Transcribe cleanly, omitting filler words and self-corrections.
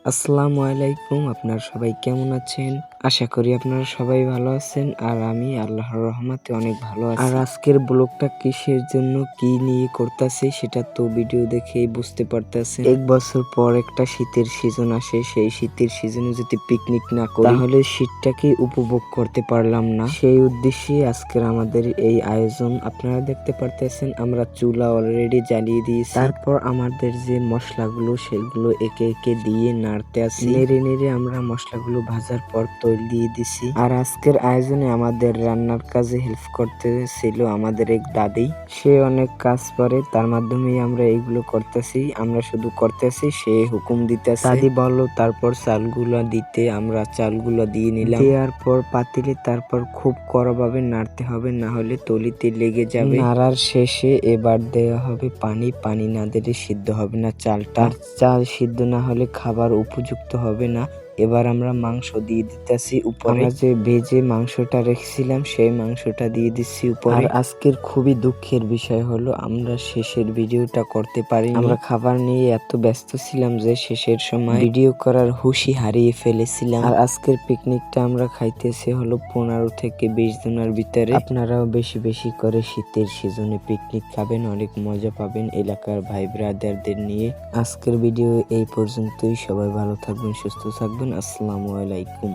আসসালামু আলাইকুম। আপনারা সবাই কেমন আছেন? আশা করি আপনারা সবাই ভালো আছেন। আর আমি আল্লাহর রহমতে অনেক ভালো আছি। আর আজকের ব্লগটা কিসের জন্য কি নিয়ে করতেছি সেটা তো ভিডিও দেখেই বুঝতে পারতেছেন। 1 বছর পর একটা শীতের সিজন আসে, সেই শীতের সিজনে যদি পিকনিক না করি তাহলে শীতটাকে উপভোগ করতে পারলাম না। সেই উদ্দেশ্যে আজকের আমাদের এই আয়োজন। আপনারা দেখতে পারতেছেন আমরা চুলা অলরেডি জ্বালিয়ে দিয়েছি। তারপর আমাদের যে মশলাগুলো সেগুলো একে একে দিয়ে নাড়তে আসি। নেড়ে নেড়ে আমরা মশলাগুলো ভাজার পর তৈল দিয়ে দিছি। আর আজকের আয়োজনে আমাদের রান্নার কাজে হেল্প করতে ছিল আমাদের এক দাদি। সে অনেক কাজ করে, তার মাধ্যমেই আমরা এইগুলো করতেছি। আমরা শুধু করতেছি, সে হুকুম দিতেছে। দাদি বলল তারপর চালগুলো দিতে, আমরা চালগুলো দিয়ে নিলাম। দেওয়ার পর পাতিলে তারপর খুব কড়াভাবে নাড়তে হবে, না হলে তলিতে লেগে যাবে। নাড়ার শেষে এবার দেওয়া হবে পানি। পানি না দিলে সিদ্ধ হবে না চালটা। আর চাল সিদ্ধ না হলে খাবার উপযুক্ত হবে না। এবার আমরা মাংস দিয়ে দিতেছি উপরে। আমরা যে ভেজে মাংসটা রেখেছিলাম সেই মাংসটা দিয়ে দিচ্ছি উপরে। আর আজকের খুবই দুঃখের বিষয় হলো আমরা শেষের ভিডিওটা করতে পারিনি। আমরা খাবার নিয়ে এত ব্যস্ত ছিলাম যে শেষের সময় ভিডিও করার হুঁশই হারিয়ে ফেলেছিলাম। আর আজকের পিকনিকটা আমরা খাইতেছি হলো 15 থেকে 20 জনের ভিতরে। আপনারাও বেশি বেশি করে শীতের সিজনে পিকনিক খাবেন, অনেক মজা পাবেন এলাকার ভাই ব্রাদারদের নিয়ে। আজকের ভিডিও এই পর্যন্তই। সবাই ভালো থাকবেন, সুস্থ থাকবেন। আসসালামু আলাইকুম।